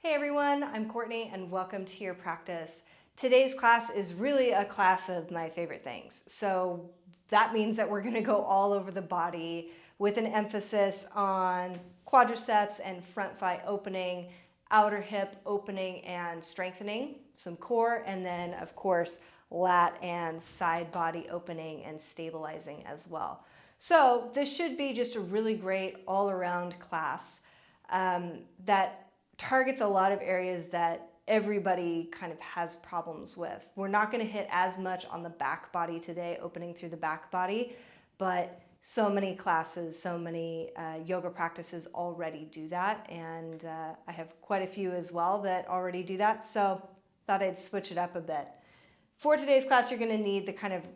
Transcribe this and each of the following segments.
Hey everyone, I'm Courtney and welcome to your practice. Today's class is really a class of my favorite things. So that means that we're going to go all over the body with an emphasis on quadriceps and front thigh opening, outer hip opening and strengthening, some core, and then of course lat and side body opening and stabilizing as well. So this should be just a really great all-around class that targets a lot of areas that everybody kind of has problems with. We're not going to hit as much on the back body today, opening through the back body, but so many classes, so many yoga practices already do that, and I have quite a few as well that already do that, so thought I'd switch it up a bit. For today's class, you're going to need the kind of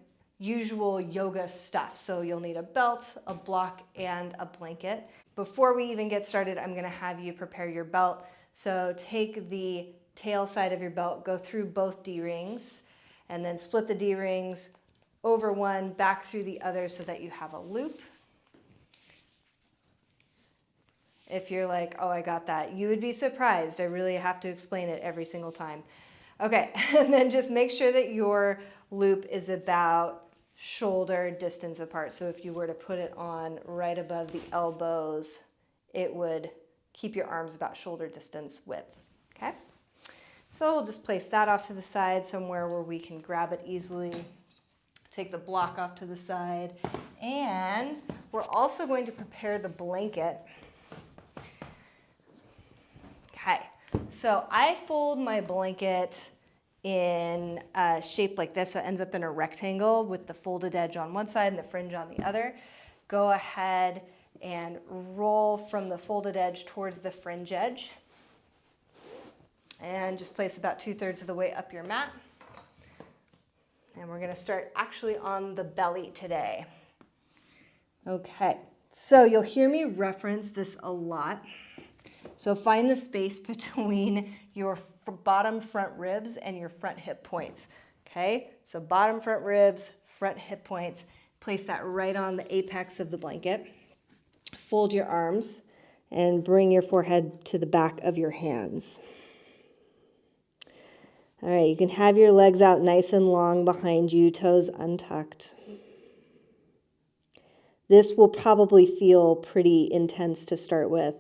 usual yoga stuff. So you'll need a belt, a block, and a blanket. Before we even get started, I'm going to have you prepare your belt. So take the tail side of your belt, go through both D-rings, and then split the D-rings over one, back through the other so that you have a loop. If you're like, oh, I got that, you would be surprised. I really have to explain it every single time. Okay, and then just make sure that your loop is about shoulder distance apart. So if you were to put it on right above the elbows, it would keep your arms about shoulder distance width, okay? So we'll just place that off to the side somewhere where we can grab it easily. Take the block off to the side. And we're also going to prepare the blanket. Okay, so I fold my blanket in a shape like this, so it ends up in a rectangle with the folded edge on one side and the fringe on the other. Go ahead and roll from the folded edge towards the fringe edge. And just place about 2/3 of the way up your mat. And we're going to start actually on the belly today. Okay, so you'll hear me reference this a lot. So find the space between your bottom front ribs and your front hip points. Okay, so bottom front ribs, front hip points. Place that right on the apex of the blanket. Fold your arms and bring your forehead to the back of your hands. All right, you can have your legs out nice and long behind you, toes untucked. This will probably feel pretty intense to start with.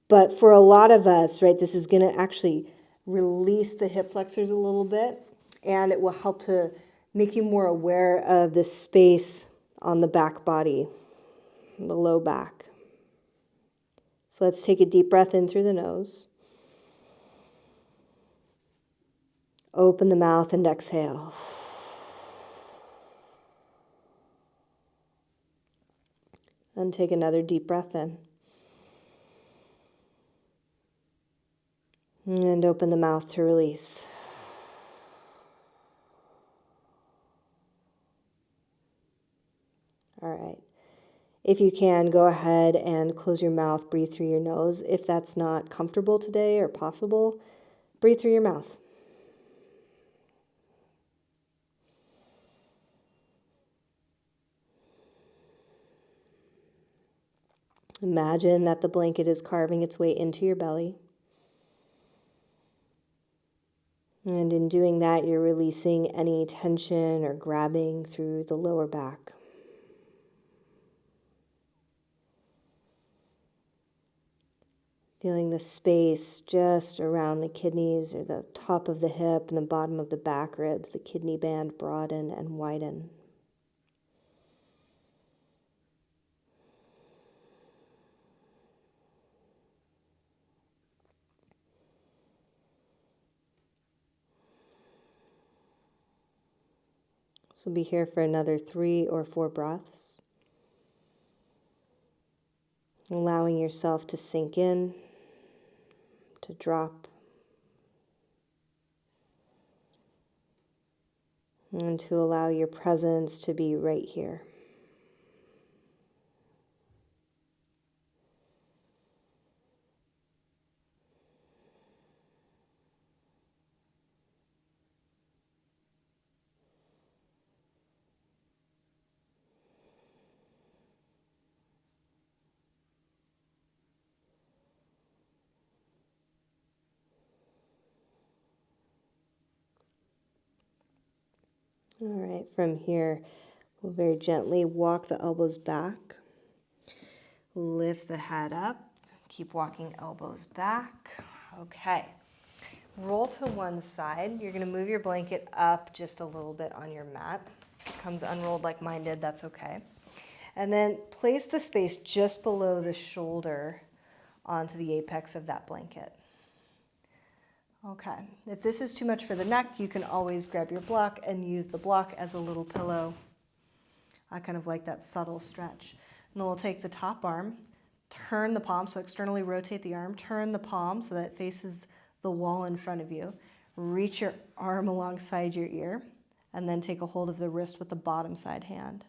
But for a lot of us, right, this is going to actually release the hip flexors a little bit, and it will help to make you more aware of the space on the back body, the low back. So let's take a deep breath in through the nose. Open the mouth and exhale. And take another deep breath in. And open the mouth to release. All right. If you can, go ahead and close your mouth, breathe through your nose. If that's not comfortable today or possible, breathe through your mouth. Imagine that the blanket is carving its way into your belly. And in doing that, you're releasing any tension or grabbing through the lower back. Feeling the space just around the kidneys or the top of the hip and the bottom of the back ribs, the kidney band broaden and widen. So be here for another 3 or 4 breaths. Allowing yourself to sink in, to drop, and to allow your presence to be right here. All right, from here, we'll very gently walk the elbows back. Lift the head up. Keep walking elbows back. Okay. Roll to one side. You're going to move your blanket up just a little bit on your mat. If it comes unrolled like mine did, that's okay. And then place the space just below the shoulder onto the apex of that blanket. Okay. If this is too much for the neck, you can always grab your block and use the block as a little pillow. I kind of like that subtle stretch. And then we'll take the top arm, turn the palm, so externally rotate the arm, turn the palm so that it faces the wall in front of you. Reach your arm alongside your ear, and then take a hold of the wrist with the bottom side hand.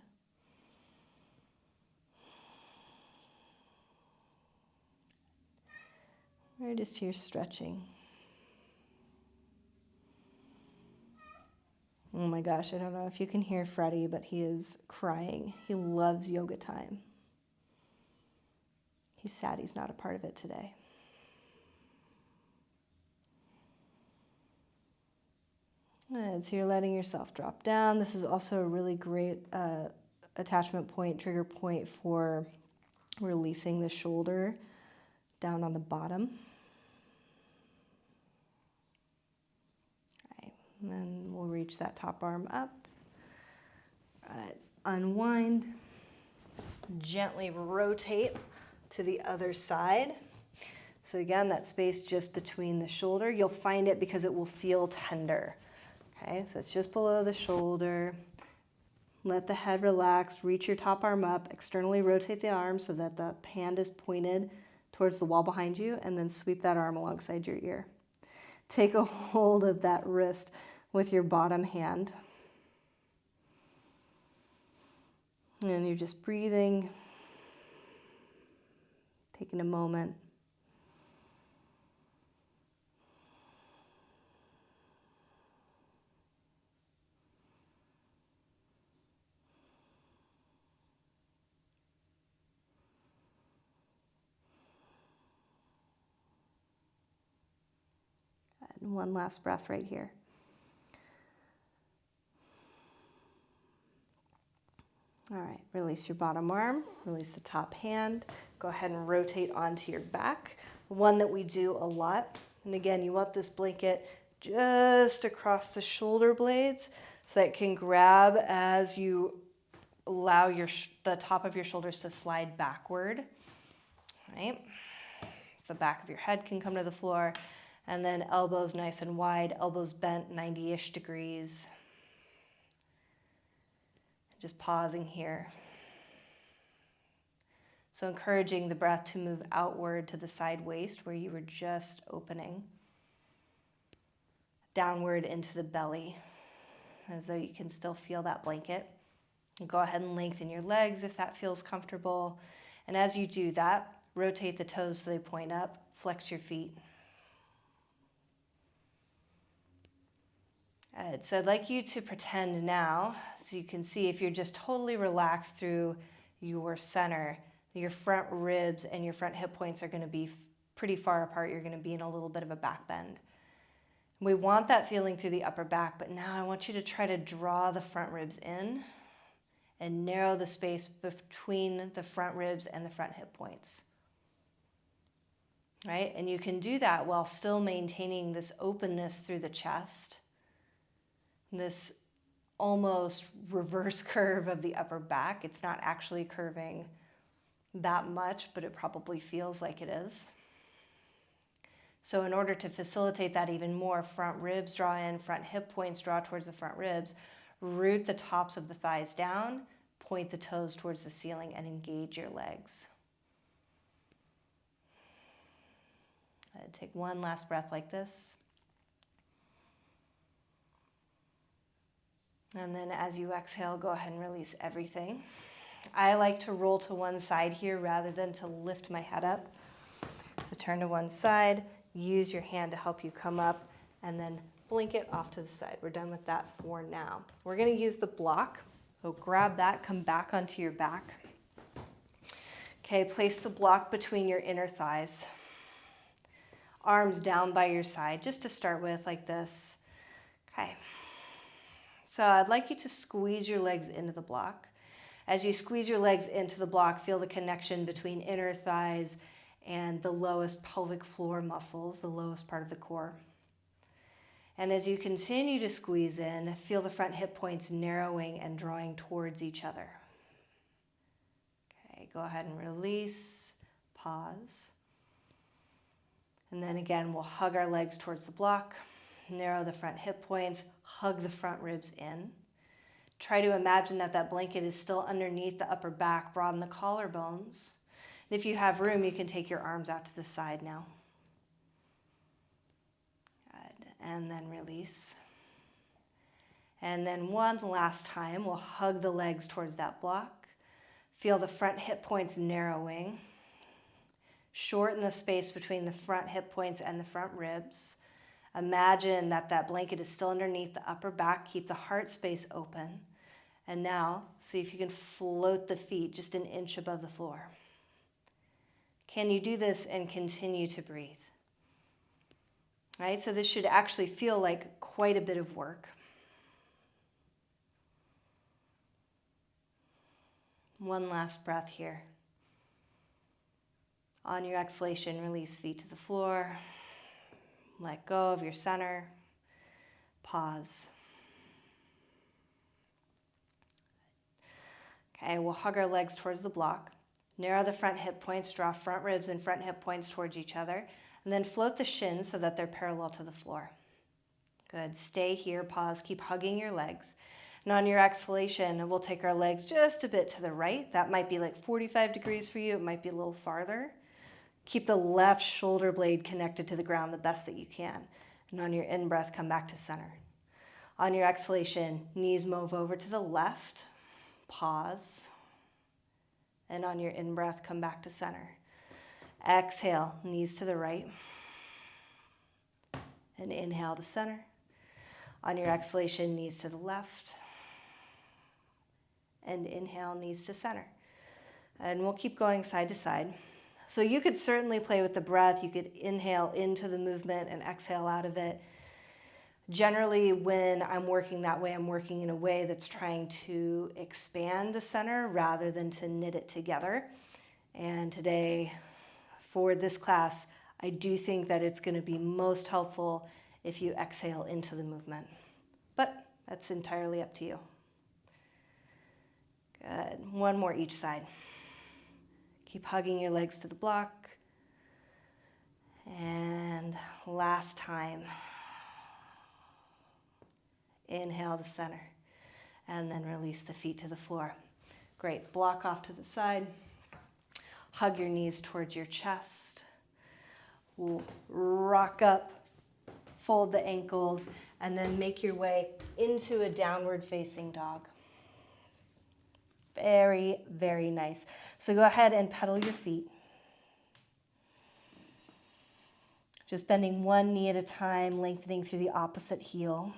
Or just here stretching. Oh my gosh, I don't know if you can hear Freddie, but he is crying. He loves yoga time. He's sad he's not a part of it today. And so you're letting yourself drop down. This is also a really great attachment point, trigger point for releasing the shoulder down on the bottom. And then we'll reach that top arm up. Unwind. Gently rotate to the other side. So again, that space just between the shoulder. You'll find it because it will feel tender. Okay, so it's just below the shoulder. Let the head relax. Reach your top arm up. Externally rotate the arm so that the hand is pointed towards the wall behind you, and then sweep that arm alongside your ear. Take a hold of that wrist with your bottom hand. And you're just breathing, taking a moment. And one last breath right here. All right, release your bottom arm, release the top hand. Go ahead and rotate onto your back. One that we do a lot. And again, you want this blanket just across the shoulder blades so that it can grab as you allow the top of your shoulders to slide backward. All right, so the back of your head can come to the floor. And then elbows nice and wide, elbows bent 90-ish degrees. Just pausing here. So encouraging the breath to move outward to the side waist where you were just opening. Downward into the belly, as though you can still feel that blanket. And go ahead and lengthen your legs if that feels comfortable. And as you do that, rotate the toes so they point up, flex your feet. So I'd like you to pretend now, so you can see if you're just totally relaxed through your center, your front ribs and your front hip points are going to be pretty far apart. You're going to be in a little bit of a back bend. We want that feeling through the upper back, but now I want you to try to draw the front ribs in and narrow the space between the front ribs and the front hip points. Right? And you can do that while still maintaining this openness through the chest. This almost reverse curve of the upper back. It's not actually curving that much, but it probably feels like it is. So in order to facilitate that even more, front ribs draw in, front hip points draw towards the front ribs, root the tops of the thighs down, point the toes towards the ceiling, and engage your legs. Take one last breath like this. And then as you exhale, go ahead and release everything. I like to roll to one side here rather than to lift my head up. So turn to one side, use your hand to help you come up, and then blink it off to the side. We're done with that for now. We're going to use the block. So grab that, come back onto your back. Okay, place the block between your inner thighs. Arms down by your side, just to start with, like this. Okay. So I'd like you to squeeze your legs into the block. As you squeeze your legs into the block, feel the connection between inner thighs and the lowest pelvic floor muscles, the lowest part of the core. And as you continue to squeeze in, feel the front hip points narrowing and drawing towards each other. Okay, go ahead and release, pause. And then again, we'll hug our legs towards the block, narrow the front hip points, hug the front ribs in. Try to imagine that that blanket is still underneath the upper back, broaden the collarbones. And if you have room, you can take your arms out to the side now. Good. And then release. And then one last time, we'll hug the legs towards that block. Feel the front hip points narrowing. Shorten the space between the front hip points and the front ribs. Imagine that that blanket is still underneath the upper back. Keep the heart space open. And now, see if you can float the feet just an inch above the floor. Can you do this and continue to breathe? All right, so this should actually feel like quite a bit of work. One last breath here. On your exhalation, release feet to the floor. Let go of your center. Pause. Okay, we'll hug our legs towards the block. Narrow the front hip points, draw front ribs and front hip points towards each other, and then float the shins so that they're parallel to the floor. Good, stay here, pause, keep hugging your legs. And on your exhalation, we'll take our legs just a bit to the right. That might be like 45 degrees for you, it might be a little farther. Keep the left shoulder blade connected to the ground the best that you can. And on your in-breath, come back to center. On your exhalation, knees move over to the left, pause. And on your in-breath, come back to center. Exhale, knees to the right. And inhale to center. On your exhalation, knees to the left. And inhale, knees to center. And we'll keep going side to side. So you could certainly play with the breath. You could inhale into the movement and exhale out of it. Generally, when I'm working that way, I'm working in a way that's trying to expand the center rather than to knit it together. And today, for this class, I do think that it's going to be most helpful if you exhale into the movement. But that's entirely up to you. Good. One more each side. Keep hugging your legs to the block. And last time. Inhale to center. And then release the feet to the floor. Great. Block off to the side. Hug your knees towards your chest. We'll rock up. Fold the ankles. And then make your way into a downward facing dog. Very, very nice. So go ahead and pedal your feet. Just bending one knee at a time, lengthening through the opposite heel.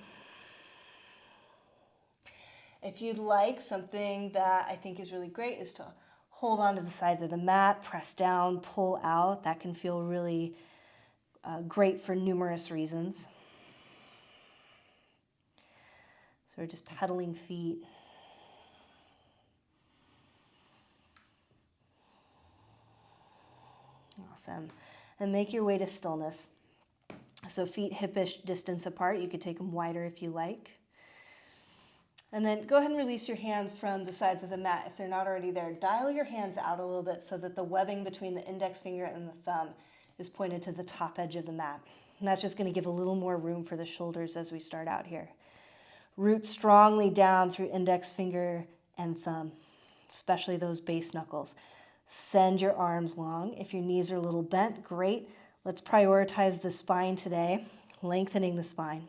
If you'd like, something that I think is really great is to hold onto the sides of the mat, press down, pull out. That can feel really great for numerous reasons. So we're just pedaling feet. Awesome. And make your way to stillness. So feet hip-ish distance apart. You could take them wider if you like. And then go ahead and release your hands from the sides of the mat if they're not already there. Dial your hands out a little bit so that the webbing between the index finger and the thumb is pointed to the top edge of the mat. And that's just going to give a little more room for the shoulders as we start out here. Root strongly down through index finger and thumb, especially those base knuckles. Send your arms long. If your knees are a little bent, great. Let's prioritize the spine today, lengthening the spine.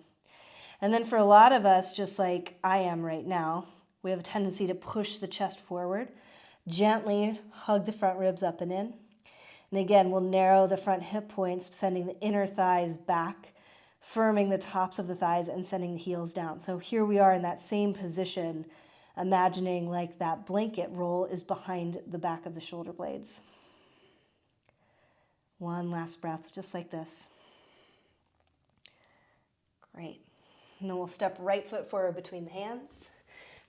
And then for a lot of us, just like I am right now, we have a tendency to push the chest forward. Gently hug the front ribs up and in. And again, we'll narrow the front hip points, sending the inner thighs back, firming the tops of the thighs and sending the heels down. So here we are in that same position, imagining like that blanket roll is behind the back of the shoulder blades. One last breath, just like this. Great. And then we'll step right foot forward between the hands.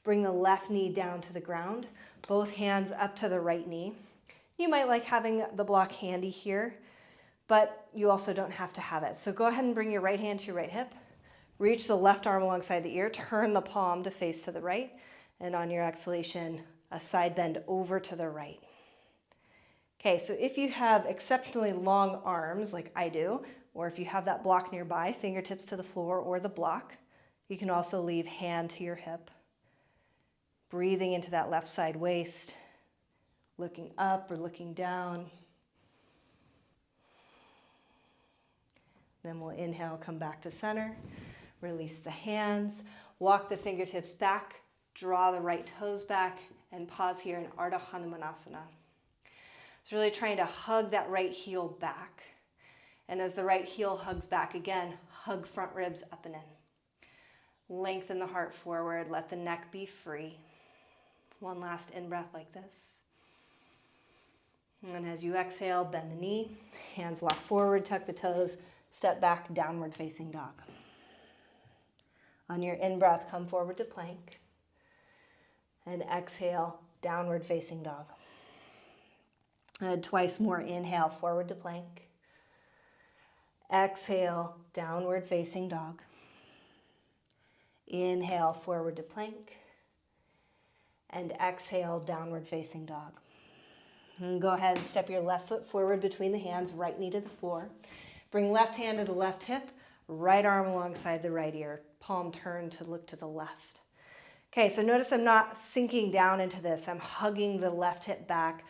Bring the left knee down to the ground, both hands up to the right knee. You might like having the block handy here, but you also don't have to have it. So go ahead and bring your right hand to your right hip. Reach the left arm alongside the ear. Turn the palm to face to the right. And on your exhalation, a side bend over to the right. Okay, so if you have exceptionally long arms like I do, or if you have that block nearby, fingertips to the floor or the block, you can also leave hand to your hip. Breathing into that left side waist, looking up or looking down. Then we'll inhale, come back to center. Release the hands, walk the fingertips back, draw the right toes back, and pause here in Ardha Hanumanasana. It's really trying to hug that right heel back. And as the right heel hugs back again, hug front ribs up and in. Lengthen the heart forward, let the neck be free. One last in-breath like this. And as you exhale, bend the knee, hands walk forward, tuck the toes, step back, downward facing dog. On your in-breath, come forward to plank. And exhale, downward facing dog. And twice more, inhale, forward to plank. Exhale, downward facing dog. Inhale, forward to plank. And exhale, downward facing dog. And go ahead and step your left foot forward between the hands, right knee to the floor. Bring left hand to the left hip, right arm alongside the right ear, palm turned to look to the left. Okay, so notice I'm not sinking down into this. I'm hugging the left hip back,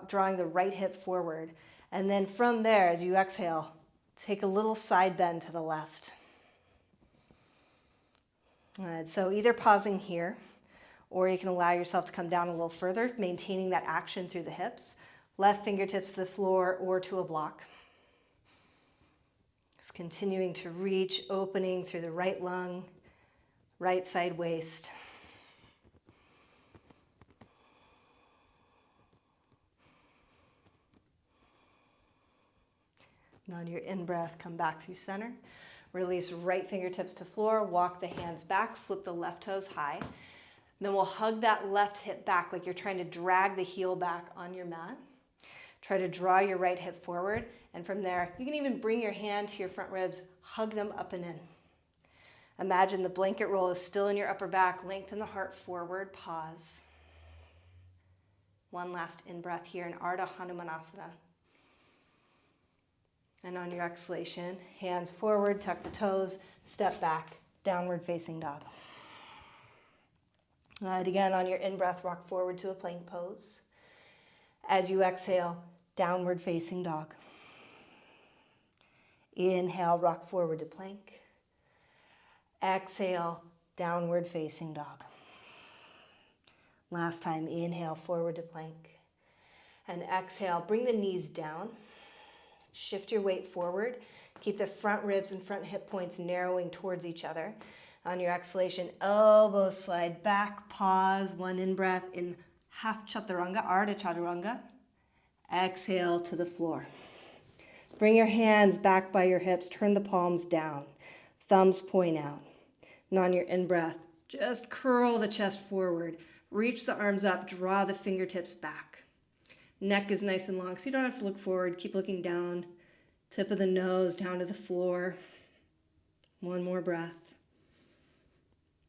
drawing the right hip forward. And then from there, as you exhale, take a little side bend to the left. And so either pausing here, or you can allow yourself to come down a little further, maintaining that action through the hips. Left fingertips to the floor or to a block. Just continuing to reach, opening through the right lung, right side waist. And on your in-breath, come back through center. Release right fingertips to floor, walk the hands back, flip the left toes high. Then we'll hug that left hip back like you're trying to drag the heel back on your mat. Try to draw your right hip forward. And from there, you can even bring your hand to your front ribs, hug them up and in. Imagine the blanket roll is still in your upper back. Lengthen the heart forward, pause. One last in-breath here in Ardha Hanumanasana. And on your exhalation, hands forward, tuck the toes, step back, downward facing dog. And again, on your in-breath, rock forward to a plank pose. As you exhale, downward facing dog. Inhale, rock forward to plank. Exhale, downward facing dog. Last time, inhale, forward to plank. And exhale, bring the knees down. Shift your weight forward. Keep the front ribs and front hip points narrowing towards each other. On your exhalation, elbows slide back, pause, one in-breath in half chaturanga, Ardha Chaturanga. Exhale to the floor. Bring your hands back by your hips, turn the palms down, thumbs point out. And on your in-breath, just curl the chest forward, reach the arms up, draw the fingertips back. Neck is nice and long, so you don't have to look forward, keep looking down, tip of the nose down to the floor. One more breath.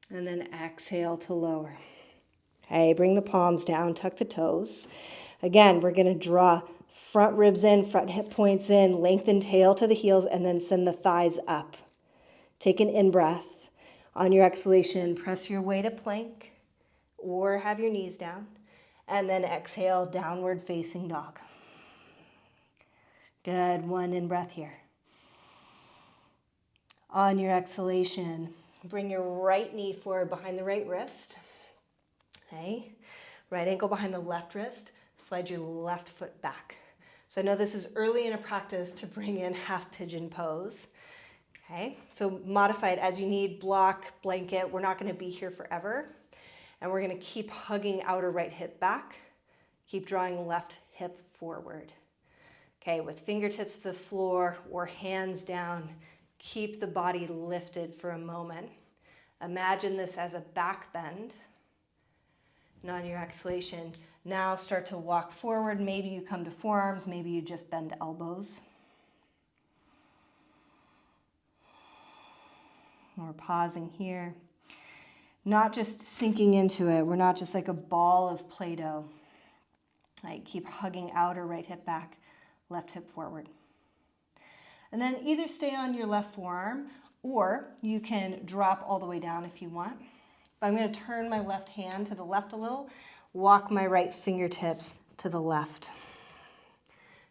And then exhale to lower. Okay, bring the palms down, tuck the toes. Again, we're going to draw front ribs in, front hip points in, lengthen tail to the heels, and then send the thighs up. Take an in-breath. On your exhalation, press your way to plank or have your knees down. And then exhale, downward facing dog. Good, one in-breath here. On your exhalation, bring your right knee forward behind the right wrist. Okay, right ankle behind the left wrist. Slide your left foot back. So I know this is early in a practice to bring in half pigeon pose. Okay, so modify it as you need, block, blanket. We're not going to be here forever. And we're going to keep hugging outer right hip back. Keep drawing left hip forward. Okay, with fingertips to the floor or hands down, Keep the body lifted for a moment. Imagine this as a back bend. And on your exhalation, now start to walk forward. Maybe you come to forearms, maybe you just bend elbows. We're pausing here. Not just sinking into it. We're not just like a ball of Play-Doh. Right? Keep hugging outer right hip back, left hip forward. And then either stay on your left forearm or you can drop all the way down if you want. But I'm going to turn my left hand to the left a little, walk my right fingertips to the left.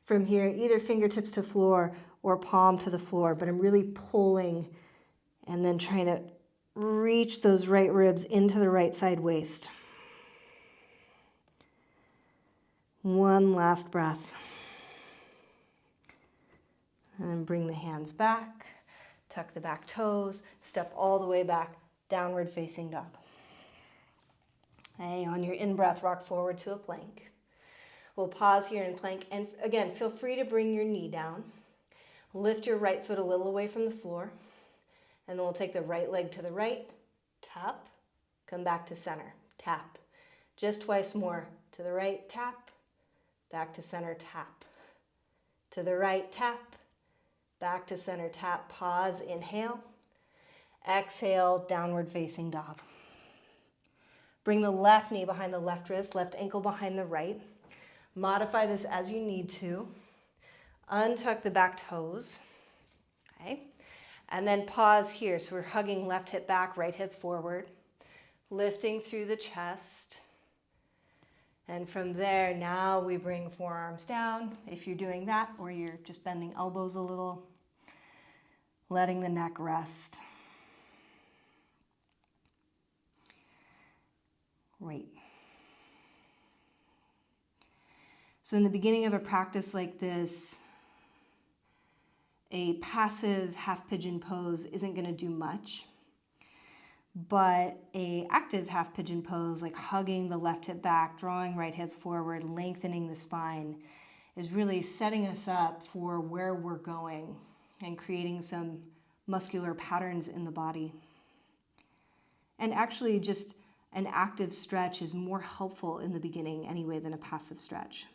From here, either fingertips to floor or palm to the floor, but I'm really pulling and then trying to reach those right ribs into the right side waist. One last breath. And bring the hands back, tuck the back toes, step all the way back, downward facing dog. Okay, on your in-breath, rock forward to a plank. We'll pause here in plank, and again, feel free to bring your knee down. Lift your right foot a little away from the floor, and then we'll take the right leg to the right, tap, come back to center, tap. Just twice more, to the right, tap, back to center, tap. To the right, tap, back to center, tap, pause, inhale. Exhale, downward facing dog. Bring the left knee behind the left wrist, left ankle behind the right. Modify this as you need to. Untuck the back toes, okay? And then pause here. So we're hugging left hip back, right hip forward, lifting through the chest. And from there, now we bring forearms down. If you're doing that, or you're just bending elbows a little, letting the neck rest. Great. So in the beginning of a practice like this, a passive half pigeon pose isn't going to do much, but a active half pigeon pose, like hugging the left hip back, drawing right hip forward, lengthening the spine, is really setting us up for where we're going and creating some muscular patterns in the body. And actually just an active stretch is more helpful in the beginning anyway than a passive stretch.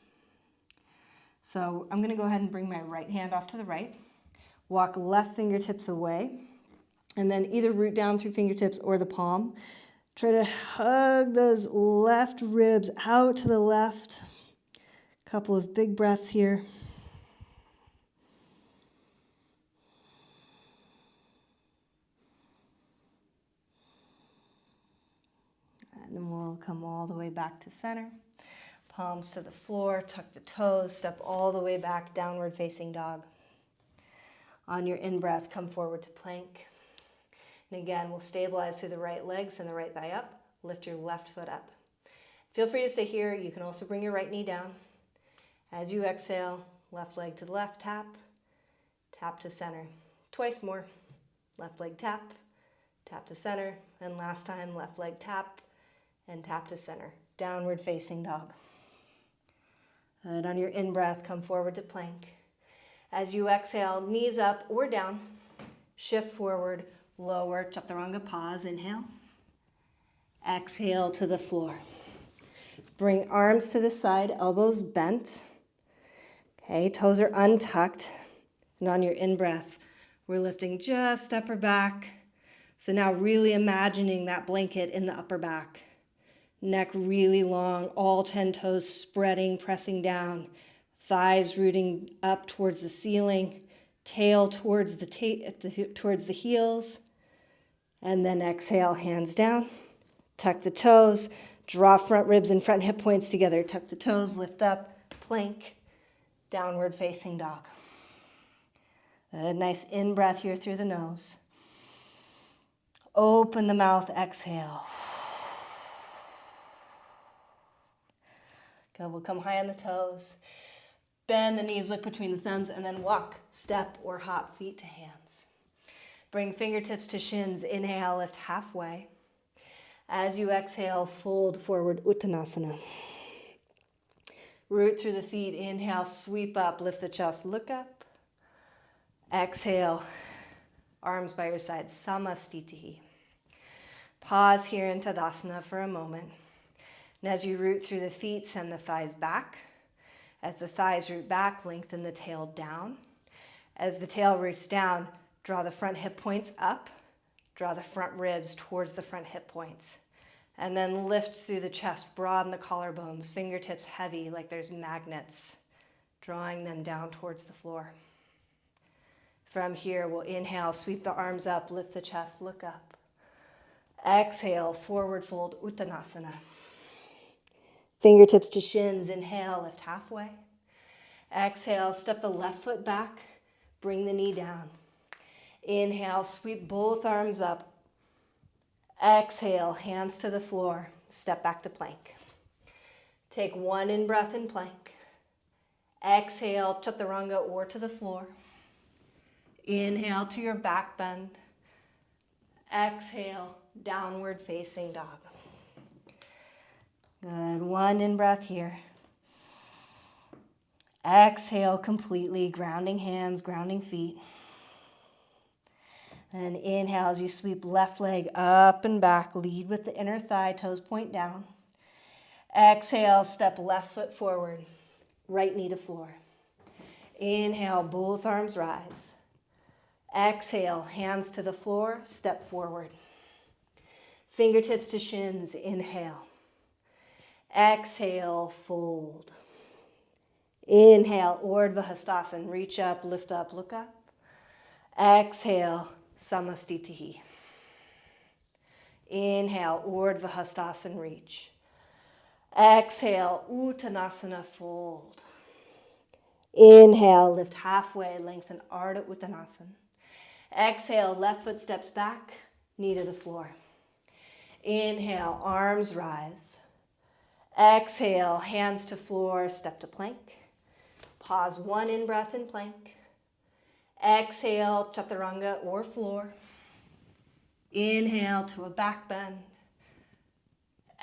So I'm going to go ahead and bring my right hand off to the right, walk left fingertips away, and then either root down through fingertips or the palm. Try to hug those left ribs out to the left. Couple of big breaths here. And then we'll come all the way back to center. Palms to the floor, tuck the toes, step all the way back, downward facing dog. On your in-breath, come forward to plank. And again, we'll stabilize through the right leg, send the right thigh up, lift your left foot up. Feel free to stay here. You can also bring your right knee down. As you exhale, left leg to the left, tap, tap to center. Twice more. Left leg tap, tap to center, and last time, left leg tap, and tap to center. Downward facing dog. And on your in-breath, come forward to plank. As you exhale, knees up or down, shift forward, lower, chaturanga, pause, inhale. Exhale to the floor. Bring arms to the side, elbows bent. Okay, toes are untucked. And on your in-breath, we're lifting just upper back. So now really imagining that blanket in the upper back. Neck really long, all 10 toes spreading, pressing down. Thighs rooting up towards the ceiling. Tail towards the heels. And then exhale, hands down. Tuck the toes. Draw front ribs and front hip points together. Tuck the toes, lift up, plank, downward facing dog. A nice in-breath here through the nose. Open the mouth, exhale. Good, we'll come high on the toes. Bend the knees, look between the thumbs, and then walk, step, or hop feet to hands. Bring fingertips to shins. Inhale, lift halfway. As you exhale, fold forward, Uttanasana. Root through the feet. Inhale, sweep up, lift the chest, look up. Exhale, arms by your side, samastitihi. Pause here in Tadasana for a moment. And as you root through the feet, send the thighs back. As the thighs root back, lengthen the tail down. As the tail roots down, draw the front hip points up. Draw the front ribs towards the front hip points. And then lift through the chest, broaden the collarbones, fingertips heavy like there's magnets, drawing them down towards the floor. From here, we'll inhale, sweep the arms up, lift the chest, look up. Exhale, forward fold, Uttanasana. Fingertips to shins, inhale, lift halfway. Exhale, step the left foot back, bring the knee down. Inhale, sweep both arms up. Exhale, hands to the floor, step back to plank. Take one in-breath in plank. Exhale, chaturanga or to the floor. Inhale to your back bend. Exhale, downward facing dog. Good, one in-breath here. Exhale completely, grounding hands, grounding feet. And inhale as you sweep left leg up and back, lead with the inner thigh, toes point down. Exhale, step left foot forward, right knee to floor. Inhale, both arms rise. Exhale, hands to the floor, step forward. Fingertips to shins, inhale. Exhale, fold. Inhale, Urdhva Hastasana, reach up, lift up, look up. Exhale, Samastitihi. Inhale, Urdhva Hastasana, reach. Exhale, Uttanasana, fold. Inhale, lift halfway, lengthen Ardha Uttanasana. Exhale, left foot steps back, knee to the floor. Inhale, arms rise. Exhale, hands to floor, step to plank. Pause one in-breath in plank. Exhale, chaturanga or floor. Inhale to a back bend.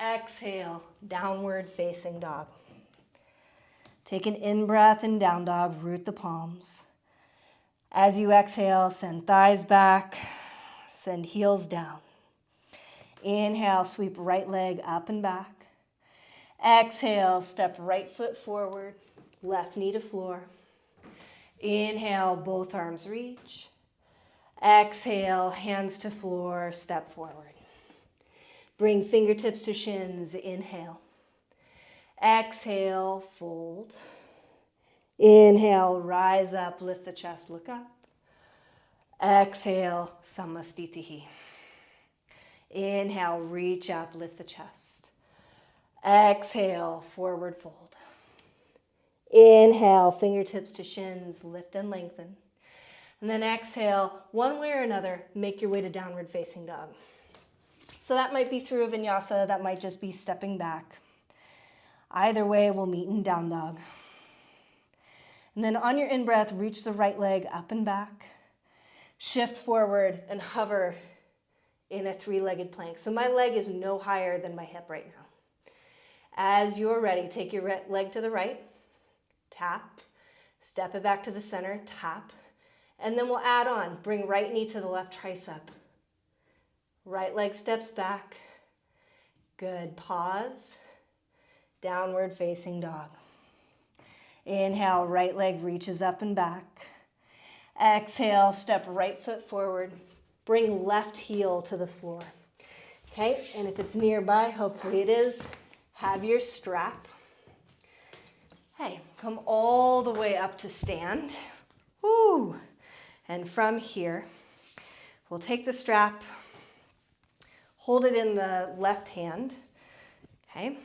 Exhale, downward facing dog. Take an in-breath in down dog, root the palms. As you exhale, send thighs back, send heels down. Inhale, sweep right leg up and back. Exhale, step right foot forward, left knee to floor. Inhale, both arms reach. Exhale, hands to floor, step forward. Bring fingertips to shins, inhale. Exhale, fold. Inhale, rise up, lift the chest, look up. Exhale, Samastitihi. Inhale, reach up, lift the chest. Exhale, forward fold. Inhale, fingertips to shins, lift and lengthen. And then exhale, one way or another, make your way to downward facing dog. So that might be through a vinyasa, that might just be stepping back. Either way, we'll meet in down dog. And then on your in-breath, reach the right leg up and back. Shift forward and hover in a three-legged plank. So my leg is no higher than my hip right now. As you're ready, take your leg to the right, tap, step it back to the center, tap, and then we'll add on. Bring right knee to the left tricep. Right leg steps back. Good, pause. Downward facing dog. Inhale, right leg reaches up and back. Exhale, step right foot forward. Bring left heel to the floor. Okay, and if it's nearby, hopefully it is, have your strap. Hey, come all the way up to stand. Woo! And from here, we'll take the strap, hold it in the left hand. Okay,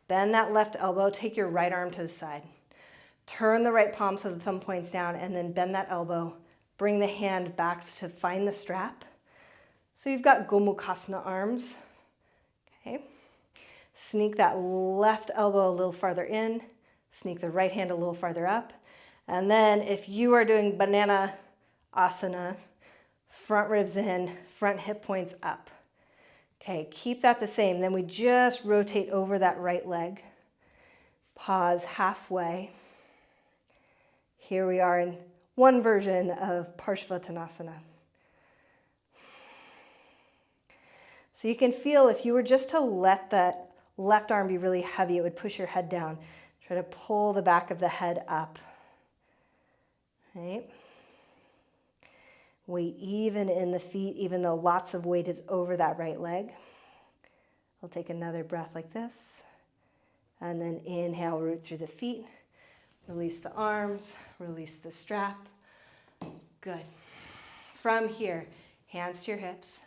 bend that left elbow, take your right arm to the side. Turn the right palm so the thumb points down, and then bend that elbow. Bring the hand back to find the strap. So you've got Gomukhasana arms. Okay. Sneak that left elbow a little farther in. Sneak the right hand a little farther up. And then if you are doing banana asana, front ribs in, front hip points up. Okay, keep that the same. Then we just rotate over that right leg. Pause halfway. Here we are in one version of Parshvattanasana. So you can feel if you were just to let that left arm be really heavy, it would push your head down. Try to pull the back of the head up. Right? Weight even in the feet, even though lots of weight is over that right leg. We'll take another breath like this. And then inhale, root through the feet. Release the arms, release the strap. Good. From here, hands to your hips.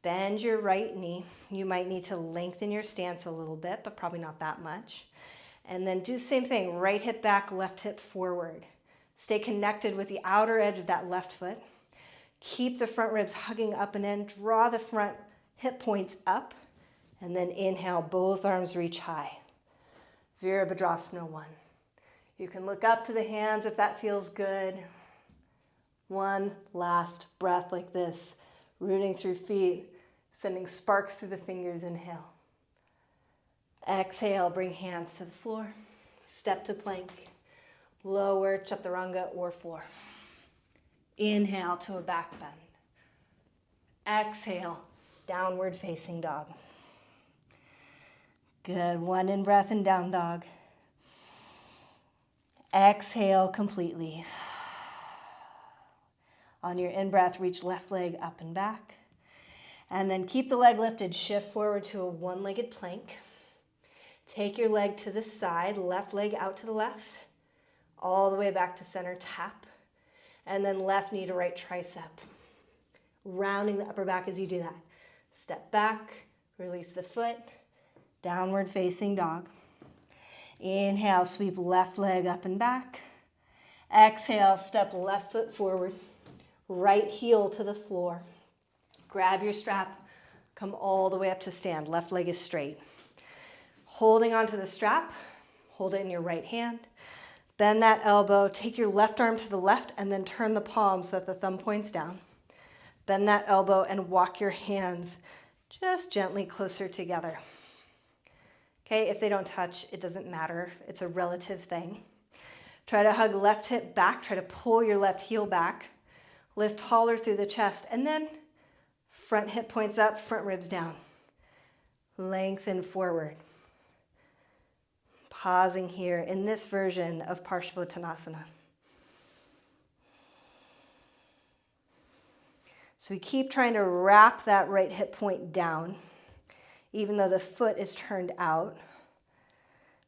Bend your right knee. You might need to lengthen your stance a little bit, but probably not that much. And then do the same thing, right hip back, left hip forward. Stay connected with the outer edge of that left foot. Keep the front ribs hugging up and in. Draw the front hip points up. And then inhale, both arms reach high. Virabhadrasana 1. You can look up to the hands if that feels good. One last breath like this. Rooting through feet, sending sparks through the fingers. Inhale. Exhale, bring hands to the floor. Step to plank. Lower chaturanga or floor. Inhale to a back bend. Exhale, downward facing dog. Good. One in breath and down dog. Exhale completely. On your in-breath, reach left leg up and back. And then keep the leg lifted. Shift forward to a one-legged plank. Take your leg to the side, left leg out to the left. All the way back to center, tap. And then left knee to right tricep. Rounding the upper back as you do that. Step back, release the foot. Downward facing dog. Inhale, sweep left leg up and back. Exhale, step left foot forward. Right heel to the floor. Grab your strap. Come all the way up to stand. Left leg is straight. Holding onto the strap. Hold it in your right hand. Bend that elbow. Take your left arm to the left and then turn the palm so that the thumb points down. Bend that elbow and walk your hands just gently closer together. Okay, if they don't touch, it doesn't matter. It's a relative thing. Try to hug left hip back. Try to pull your left heel back. Lift taller through the chest. And then front hip points up, front ribs down. Lengthen forward. Pausing here in this version of Parsvottanasana. So we keep trying to wrap that right hip point down, even though the foot is turned out,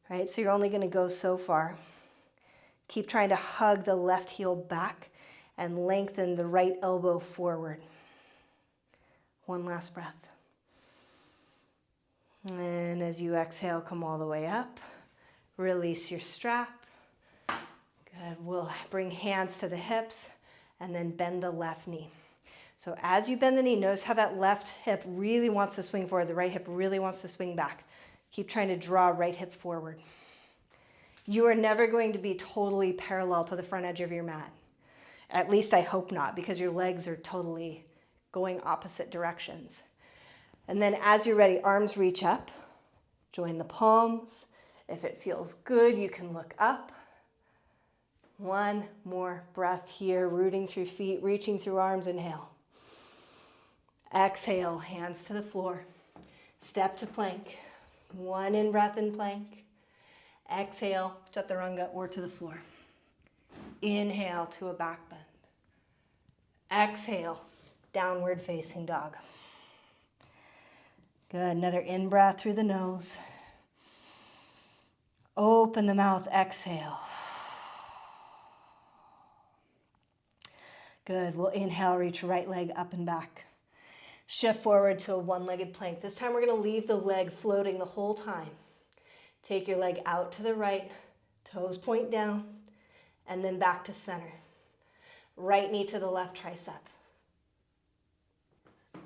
right? So you're only going to go so far. Keep trying to hug the left heel back and lengthen the right elbow forward. One last breath. And as you exhale, come all the way up. Release your strap. Good. We'll bring hands to the hips and then bend the left knee. So as you bend the knee, notice how that left hip really wants to swing forward. The right hip really wants to swing back. Keep trying to draw right hip forward. You are never going to be totally parallel to the front edge of your mat. At least I hope not, because your legs are totally going opposite directions. And then as you're ready, arms reach up. Join the palms. If it feels good, you can look up. One more breath here, rooting through feet, reaching through arms. Inhale. Exhale, hands to the floor. Step to plank. One in breath in plank. Exhale, chaturanga or to the floor. Inhale to a back bend. Exhale, downward facing dog. Good, another in-breath through the nose. Open the mouth, exhale. Good, we'll inhale, reach right leg up and back. Shift forward to a one-legged plank. This time we're going to leave the leg floating the whole time. Take your leg out to the right, toes point down, and then back to center. Right knee to the left tricep.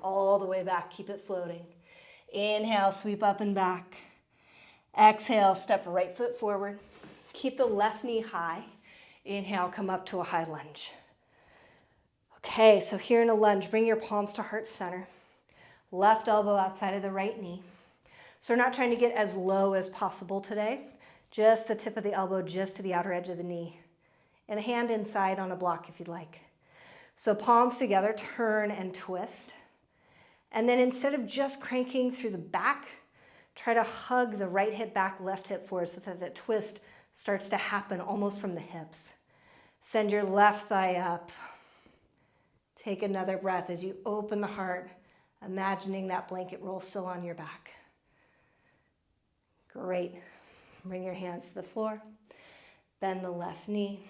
All the way back, keep it floating. Inhale, sweep up and back. Exhale, step right foot forward. Keep the left knee high. Inhale, come up to a high lunge. Okay, so here in a lunge, bring your palms to heart center. Left elbow outside of the right knee. So we're not trying to get as low as possible today. Just the tip of the elbow, just to the outer edge of the knee. And a hand inside on a block if you'd like. So palms together, turn and twist. And then instead of just cranking through the back, try to hug the right hip back, left hip forward so that that twist starts to happen almost from the hips. Send your left thigh up. Take another breath as you open the heart, imagining that blanket roll still on your back. Great. Bring your hands to the floor. Bend the left knee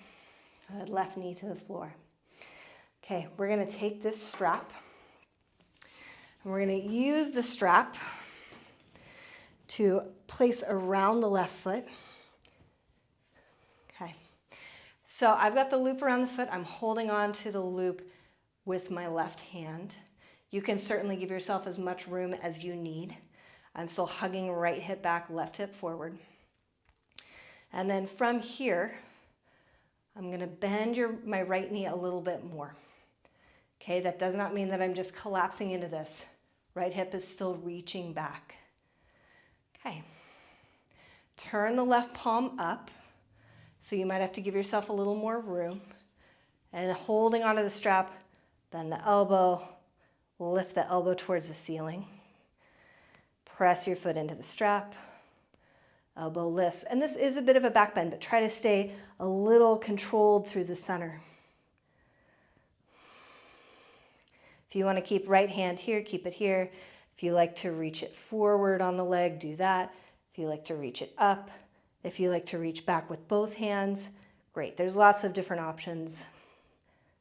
to the floor. Okay, we're going to take this strap, and we're going to use the strap to place around the left foot. Okay, so I've got the loop around the foot. I'm holding on to the loop with my left hand. You can certainly give yourself as much room as you need. I'm still hugging right hip back, left hip forward. And then from here, I'm going to bend my right knee a little bit more. Okay, that does not mean that I'm just collapsing into this. Right hip is still reaching back. Okay. Turn the left palm up. So you might have to give yourself a little more room. And holding onto the strap, bend the elbow, lift the elbow towards the ceiling. Press your foot into the strap. Elbow lifts. And this is a bit of a back bend, but try to stay a little controlled through the center. If you want to keep right hand here, keep it here. If you like to reach it forward on the leg, do that. If you like to reach it up, if you like to reach back with both hands, great. There's lots of different options.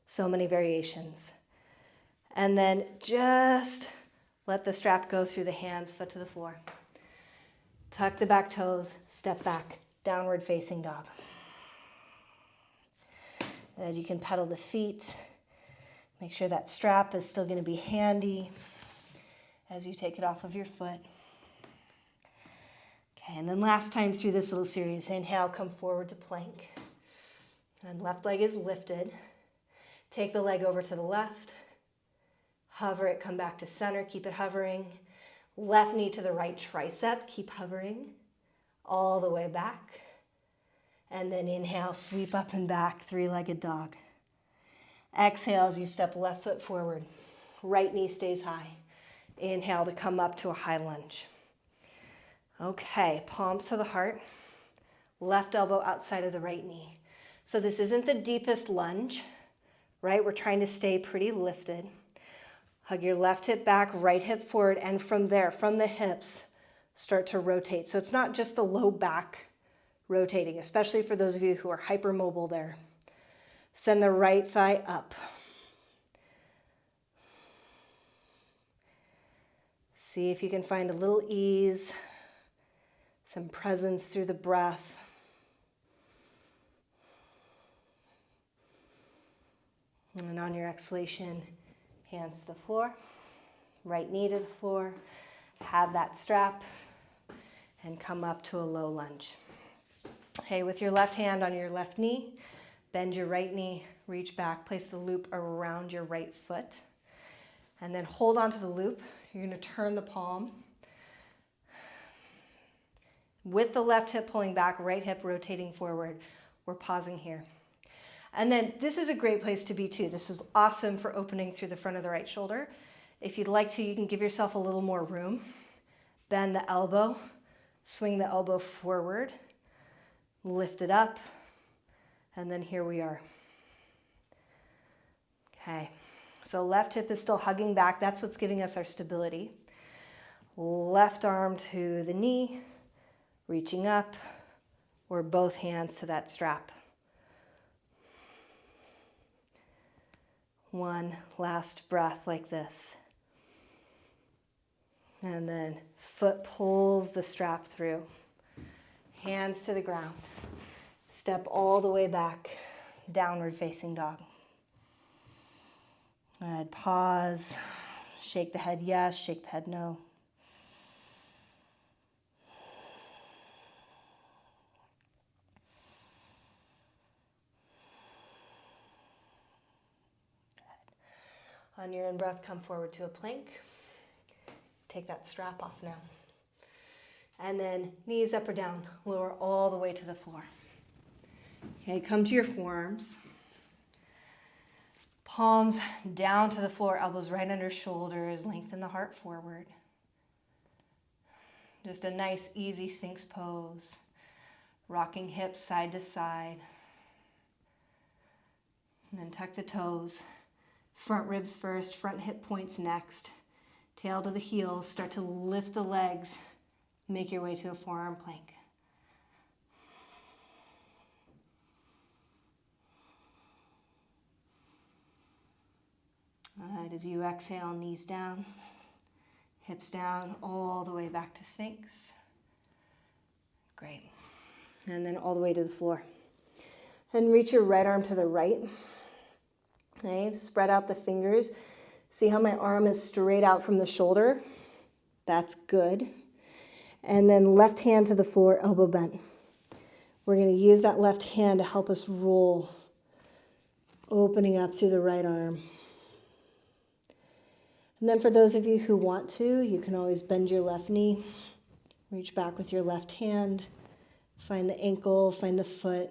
So many variations. And then just let the strap go through the hands, foot to the floor. Tuck the back toes, step back, downward facing dog. And you can pedal the feet. Make sure that strap is still going to be handy as you take it off of your foot. Okay, and then last time through this little series, inhale, come forward to plank. And left leg is lifted. Take the leg over to the left. Hover it, come back to center, keep it hovering. Left knee to the right tricep, keep hovering all the way back. And then inhale, sweep up and back, three-legged dog. Exhale as you step left foot forward. Right knee stays high. Inhale to come up to a high lunge. Okay, palms to the heart. Left elbow outside of the right knee. So this isn't the deepest lunge, right? We're trying to stay pretty lifted. Hug your left hip back, right hip forward, and from there, from the hips, start to rotate. So it's not just the low back rotating, especially for those of you who are hypermobile there. Send the right thigh up. See if you can find a little ease, some presence through the breath. And on your exhalation, hands to the floor, right knee to the floor, have that strap, and come up to a low lunge. Okay, with your left hand on your left knee, bend your right knee, reach back, place the loop around your right foot, and then hold onto the loop. You're going to turn the palm. With the left hip pulling back, right hip rotating forward. We're pausing here. And then this is a great place to be too. This is awesome for opening through the front of the right shoulder. If you'd like to, you can give yourself a little more room. Bend the elbow, swing the elbow forward, lift it up, and then here we are. Okay, so left hip is still hugging back. That's what's giving us our stability. Left arm to the knee, reaching up, or both hands to that strap. One last breath like this. And then foot pulls the strap through. Hands to the ground. Step all the way back, downward facing dog. Good. Pause. Shake the head yes, shake the head no. On your in-breath, come forward to a plank. Take that strap off now. And then knees up or down, lower all the way to the floor. Okay, come to your forearms. Palms down to the floor, elbows right under shoulders, lengthen the heart forward. Just a nice, easy Sphinx pose. Rocking hips side to side. And then tuck the toes. Front ribs first, front hip points next. Tail to the heels, start to lift the legs. Make your way to a forearm plank. All right, as you exhale, knees down, hips down, all the way back to Sphinx. Great. And then all the way to the floor. And reach your right arm to the right. Okay, spread out the fingers. See how my arm is straight out from the shoulder? That's good. And then left hand to the floor, elbow bent. We're going to use that left hand to help us roll, opening up through the right arm. And then for those of you who want to, you can always bend your left knee, reach back with your left hand, find the ankle, find the foot.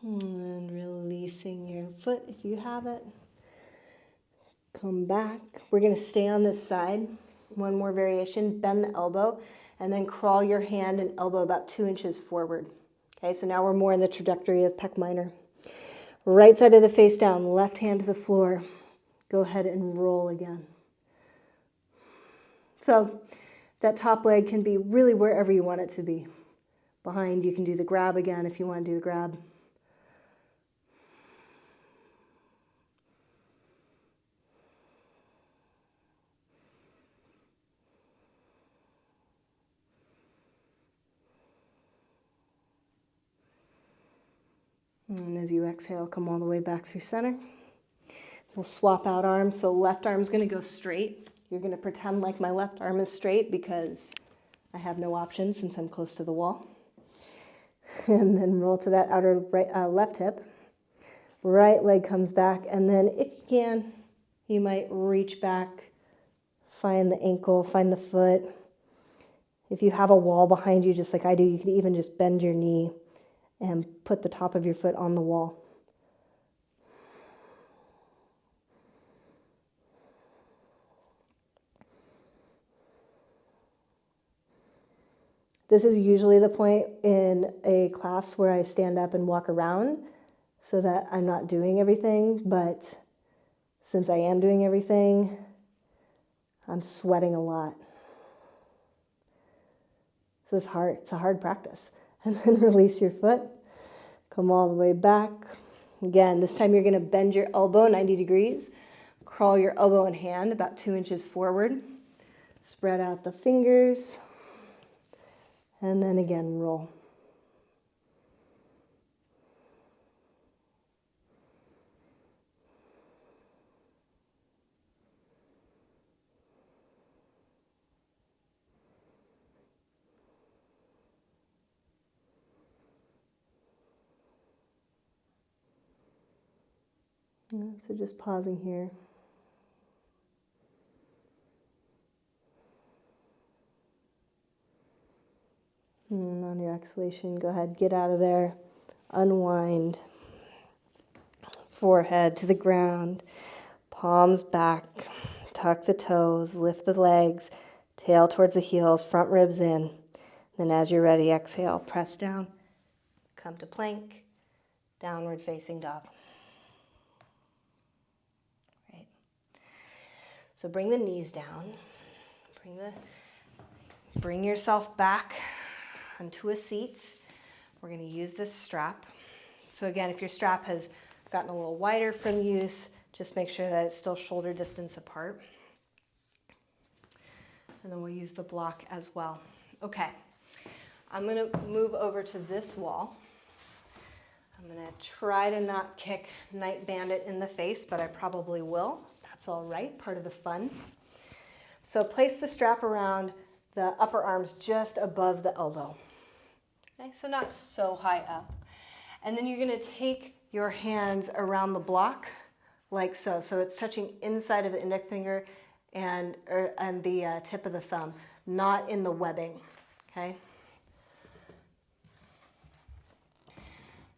And releasing your foot if you have it. Come back. We're going to stay on this side. One more variation. Bend the elbow and then crawl your hand and elbow about 2 inches forward. Okay, so now we're more in the trajectory of pec minor. Right side of the face down, left hand to the floor. Go ahead and roll again. So that top leg can be really wherever you want it to be. Behind, you can do the grab again if you want to do the grab. And as you exhale, come all the way back through center. We'll swap out arms. So left arm's going to go straight. You're going to pretend like my left arm is straight because I have no option since I'm close to the wall. And then roll to that outer left hip. Right leg comes back. And then if you can, you might reach back, find the ankle, find the foot. If you have a wall behind you, just like I do, you can even just bend your knee and put the top of your foot on the wall. This is usually the point in a class where I stand up and walk around so that I'm not doing everything, but since I am doing everything, I'm sweating a lot. This is hard. It's a hard practice. And then release your foot. Come all the way back. Again, this time you're going to bend your elbow 90 degrees. Crawl your elbow and hand about 2 inches forward. Spread out the fingers. And then again, roll. So just pausing here. And on your exhalation, go ahead, get out of there, unwind, forehead to the ground, palms back, tuck the toes, lift the legs, tail towards the heels, front ribs in. Then as you're ready, exhale, press down, come to plank, downward facing dog. Right. So bring the knees down, bring yourself back onto a seat. We're going to use this strap. So again, if your strap has gotten a little wider from use, just make sure that it's still shoulder distance apart. And then we'll use the block as well. Okay, I'm going to move over to this wall. I'm going to try to not kick Night Bandit in the face, but I probably will. That's all right, part of the fun. So place the strap around the upper arms just above the elbow. Okay, so not so high up. And then you're going to take your hands around the block, like so. So it's touching inside of the index finger and the tip of the thumb, not in the webbing, okay?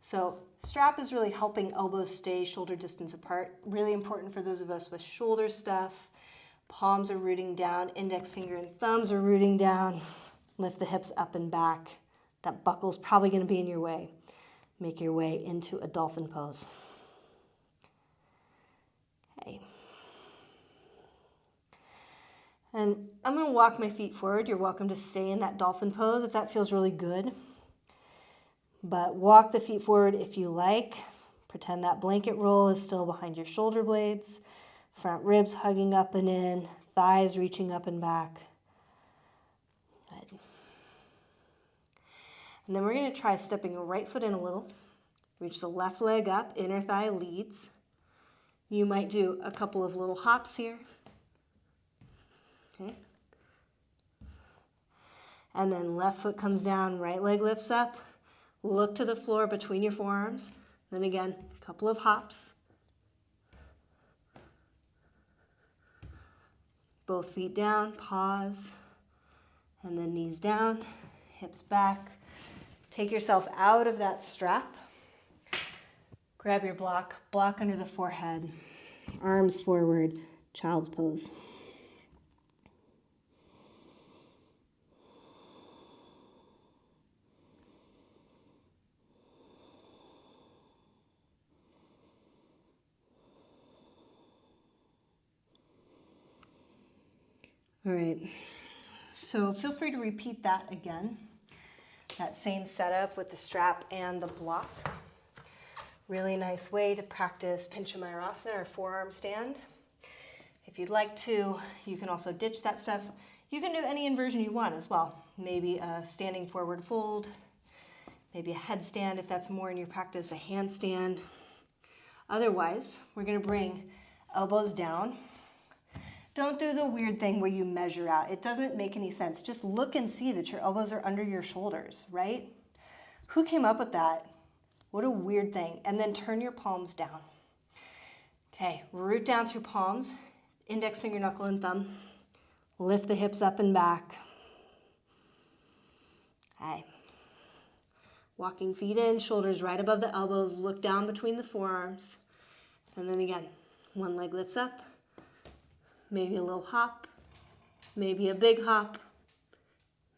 So strap is really helping elbows stay shoulder distance apart. Really important for those of us with shoulder stuff. Palms are rooting down, index finger and thumbs are rooting down. Lift the hips up and back. That buckle's probably going to be in your way. Make your way into a dolphin pose. Okay. And I'm going to walk my feet forward. You're welcome to stay in that dolphin pose if that feels really good. But walk the feet forward if you like. Pretend that blanket roll is still behind your shoulder blades. Front ribs hugging up and in. Thighs reaching up and back. Good. And then we're going to try stepping the right foot in a little. Reach the left leg up. Inner thigh leads. You might do a couple of little hops here. Okay. And then left foot comes down, right leg lifts up. Look to the floor between your forearms. Then again, a couple of hops. Both feet down, pause. And then knees down, hips back. Take yourself out of that strap. Grab your block under the forehead. Arms forward, child's pose. All right, so feel free to repeat that again. That same setup with the strap and the block. Really nice way to practice Pincha Mayurasana or forearm stand. If you'd like to, you can also ditch that stuff. You can do any inversion you want as well. Maybe a standing forward fold, maybe a headstand if that's more in your practice, a handstand. Otherwise, we're gonna bring elbows down. Don't do the weird thing where you measure out. It doesn't make any sense. Just look and see that your elbows are under your shoulders, right? Who came up with that? What a weird thing. And then turn your palms down. Okay, root down through palms, index finger, knuckle, and thumb. Lift the hips up and back. Okay. Walking feet in, shoulders right above the elbows. Look down between the forearms. And then again, one leg lifts up. Maybe a little hop, maybe a big hop.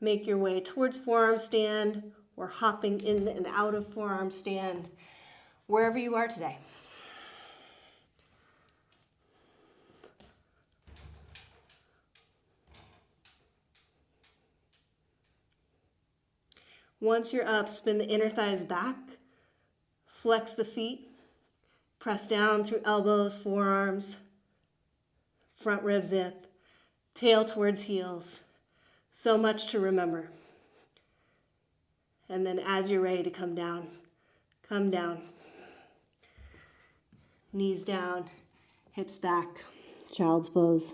Make your way towards forearm stand or hopping in and out of forearm stand, wherever you are today. Once you're up, spin the inner thighs back, flex the feet, press down through elbows, forearms, front rib zip, tail towards heels. So much to remember. And then as you're ready to come down, come down. Knees down, hips back, child's pose.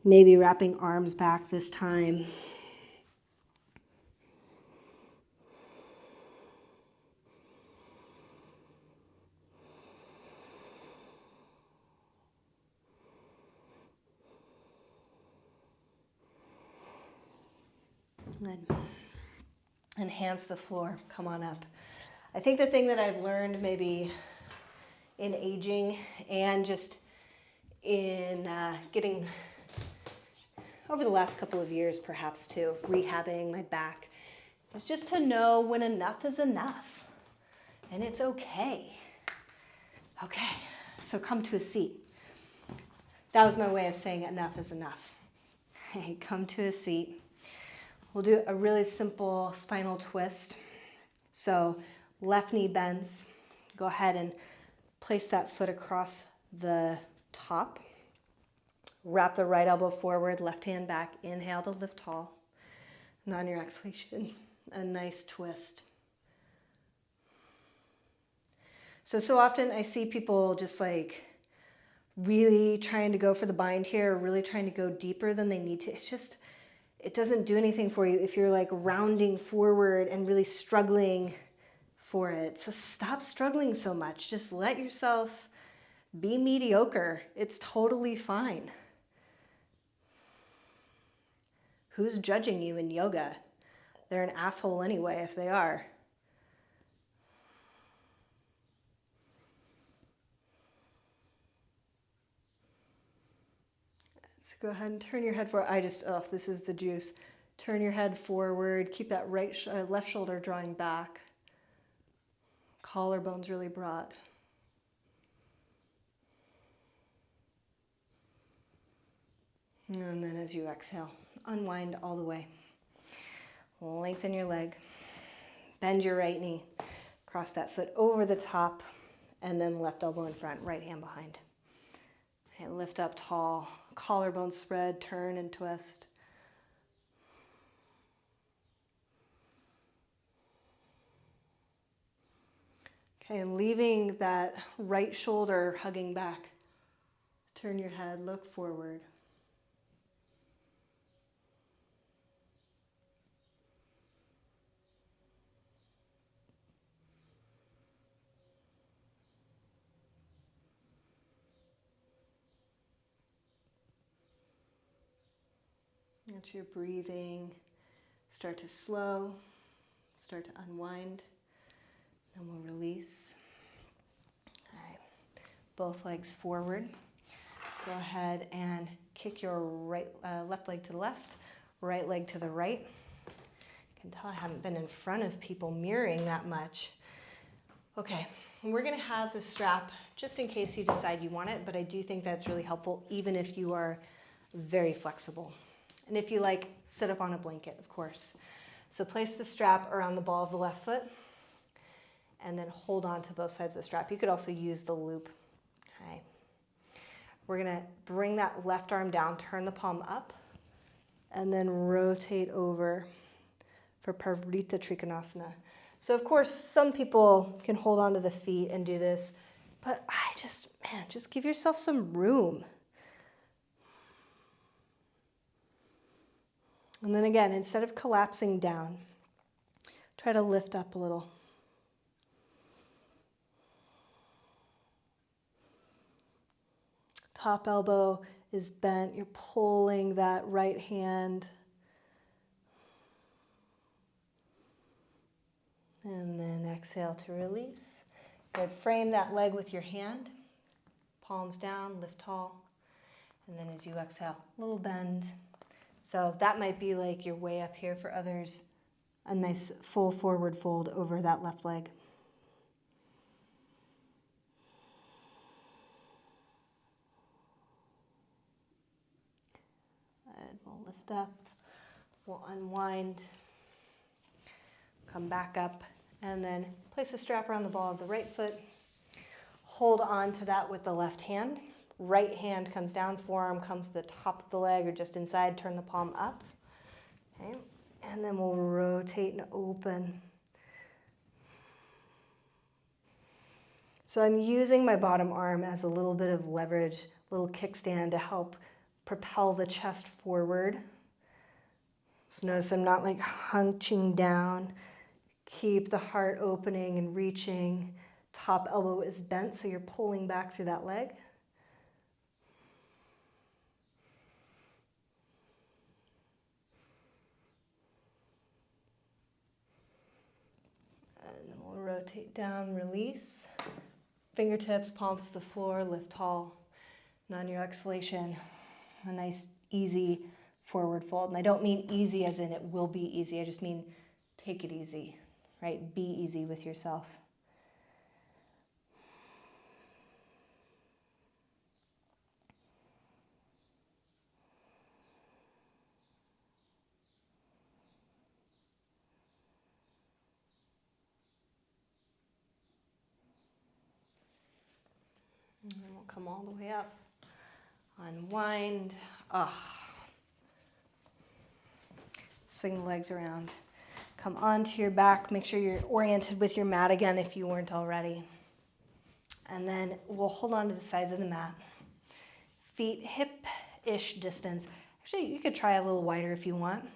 Maybe wrapping arms back this time. Good. Enhance the floor. Come on up. I think the thing that I've learned maybe in aging and just in getting over the last couple of years perhaps too, rehabbing my back, is just to know when enough is enough. And it's okay. Okay, so come to a seat. That was my way of saying enough is enough. Hey, come to a seat. We'll do a really simple spinal twist. So left knee bends. Go ahead and place that foot across the top. Wrap the right elbow forward, left hand back. Inhale to lift tall. And on your exhalation, a nice twist. So often I see people just like really trying to go for the bind here, really trying to go deeper than they need to. It's just, it doesn't do anything for you if you're like rounding forward and really struggling for it. So stop struggling so much. Just let yourself Be mediocre. It's totally fine. Who's judging you in yoga? They're an asshole anyway if they are. Let's go ahead and turn your head forward. This is the juice. Turn your head forward. Keep that left shoulder drawing back. Collarbones really broad. And then as you exhale, unwind all the way. Lengthen your leg. Bend your right knee. Cross that foot over the top. And then left elbow in front, right hand behind. And lift up tall. Collarbone spread, turn and twist. Okay, and leaving that right shoulder hugging back. Turn your head, look forward. Let your breathing start to slow, start to unwind, and we'll release. All right, both legs forward. Go ahead and kick your left leg to the left, right leg to the right. You can tell I haven't been in front of people mirroring that much. Okay, and we're gonna have the strap just in case you decide you want it, but I do think that's really helpful even if you are very flexible. And if you like, sit up on a blanket, of course. So place the strap around the ball of the left foot and then hold on to both sides of the strap. You could also use the loop. Okay. We're gonna bring that left arm down, turn the palm up, and then rotate over for Parivrtta Trikonasana. So of course, some people can hold on to the feet and do this, but just give yourself some room. And then again, instead of collapsing down, try to lift up a little. Top elbow is bent. You're pulling that right hand. And then exhale to release. Good. Frame that leg with your hand. Palms down, lift tall. And then as you exhale, a little bend. So that might be like your way up here for others. A nice full forward fold over that left leg. And we'll lift up, we'll unwind, come back up, and then place a strap around the ball of the right foot. Hold on to that with the left hand. Right hand comes down, forearm comes to the top of the leg or just inside, turn the palm up. Okay. And then we'll rotate and open. So I'm using my bottom arm as a little bit of leverage, little kickstand to help propel the chest forward. So notice I'm not like hunching down. Keep the heart opening and reaching. Top elbow is bent, so you're pulling back through that leg. And then we'll rotate down, release. Fingertips, palms to the floor, lift tall. And on your exhalation, a nice, easy forward fold. And I don't mean easy as in it will be easy. I just mean take it easy, right? Be easy with yourself. And then we'll come all the way up. Unwind. Swing the legs around. Come onto your back. Make sure you're oriented with your mat again if you weren't already. And then we'll hold on to the sides of the mat. Feet hip-ish distance. Actually, you could try a little wider if you want.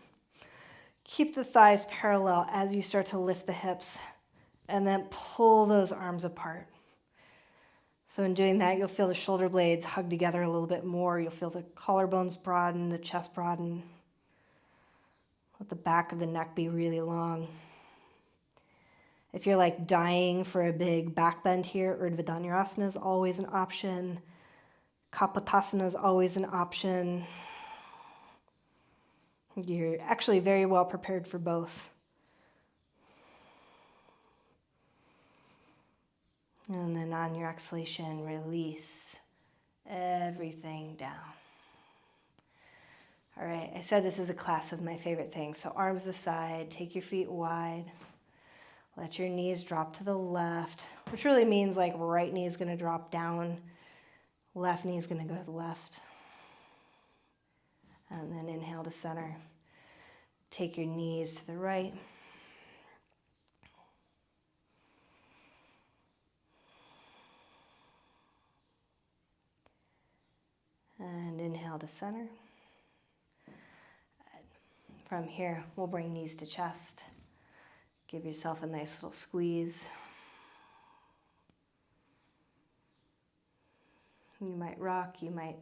Keep the thighs parallel as you start to lift the hips. And then pull those arms apart. So in doing that, you'll feel the shoulder blades hug together a little bit more. You'll feel the collarbones broaden, the chest broaden. Let the back of the neck be really long. If you're like dying for a big back bend here, Urdhva Dhanurasana is always an option. Kapotasana is always an option. You're actually very well prepared for both. And then on your exhalation, release everything down. All right, I said this is a class of my favorite things. So arms to the side, take your feet wide. Let your knees drop to the left, which really means like right knee is going to drop down, left knee is going to go to the left. And then inhale to center. Take your knees to the right. And inhale to center. From here, we'll bring knees to chest. Give yourself a nice little squeeze. You might rock, you might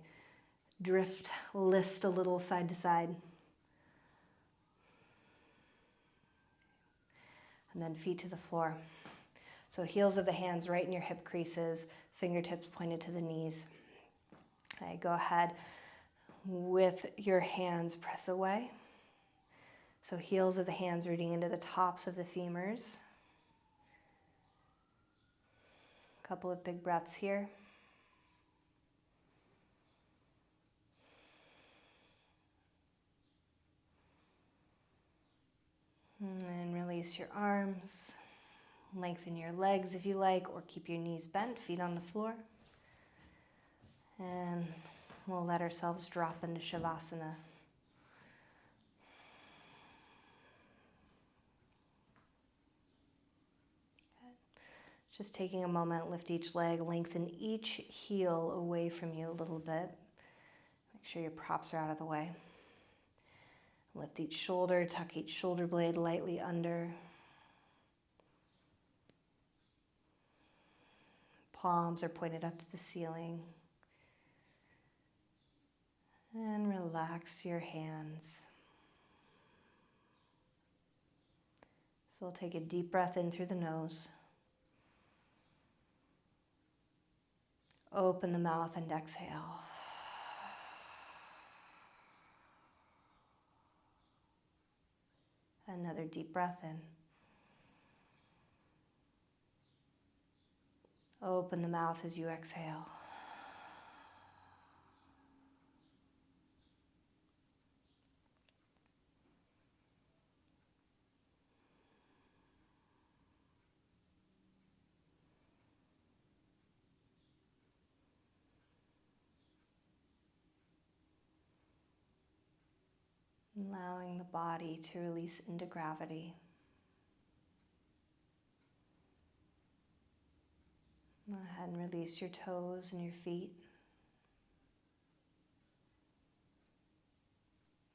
drift, list a little side to side. And then feet to the floor. So heels of the hands right in your hip creases, fingertips pointed to the knees. Okay, go ahead with your hands, press away. So heels of the hands rooting into the tops of the femurs. A couple of big breaths here. And then release your arms. Lengthen your legs if you like, or keep your knees bent, feet on the floor. And we'll let ourselves drop into Shavasana. Just taking a moment, lift each leg, lengthen each heel away from you a little bit. Make sure your props are out of the way. Lift each shoulder, tuck each shoulder blade lightly under. Palms are pointed up to the ceiling. And relax your hands. So we'll take a deep breath in through the nose. Open the mouth and exhale. Another deep breath in. Open the mouth as you exhale. Allowing the body to release into gravity. Go ahead and release your toes and your feet.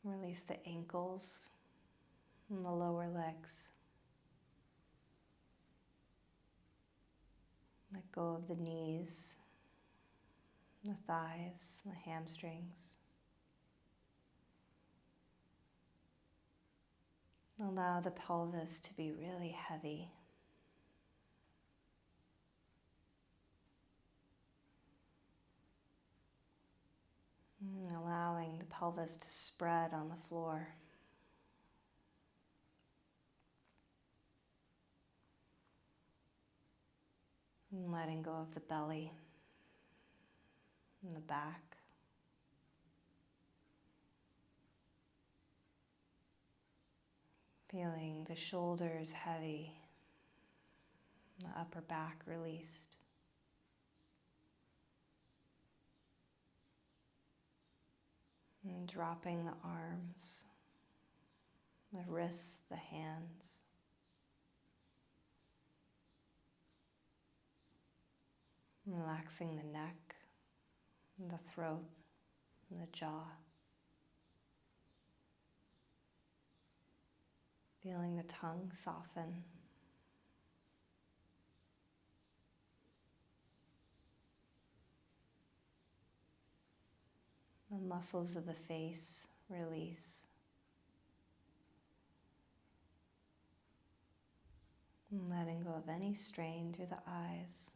Release the ankles and the lower legs. Let go of the knees, the thighs, the hamstrings. Allow the pelvis to be really heavy. And allowing the pelvis to spread on the floor. And letting go of the belly and the back. Feeling the shoulders heavy, the upper back released. And dropping the arms, the wrists, the hands. Relaxing the neck, the throat, and the jaw. Feeling the tongue soften. muscles of the face release. And letting go of any strain through the eyes.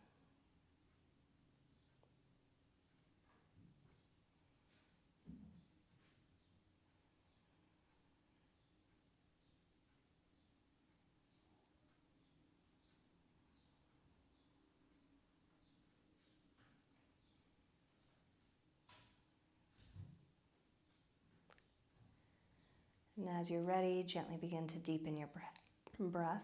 And as you're ready, gently begin to deepen your breath.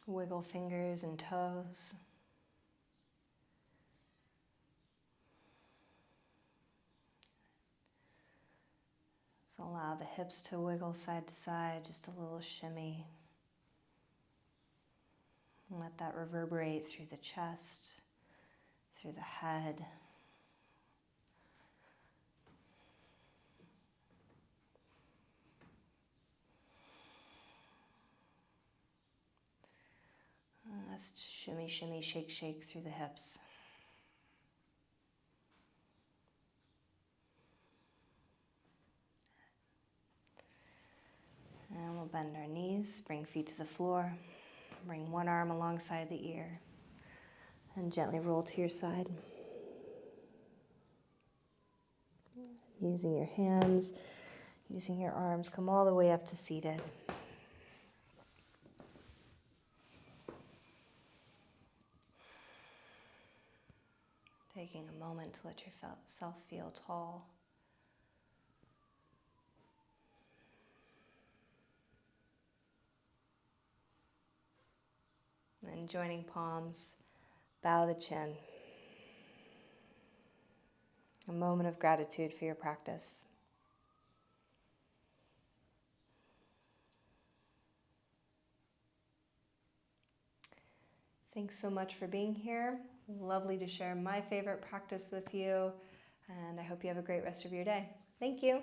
Wiggle fingers and toes. So allow the hips to wiggle side to side, just a little shimmy. And let that reverberate through the chest, through the head. Let's shimmy, shimmy, shake, shake through the hips. And we'll bend our knees, bring feet to the floor, bring one arm alongside the ear, and gently roll to your side. Using your hands, using your arms, come all the way up to seated. Taking a moment to let yourself feel tall. And joining palms, bow the chin. A moment of gratitude for your practice. Thanks so much for being here. Lovely to share my favorite practice with you, and I hope you have a great rest of your day. Thank you.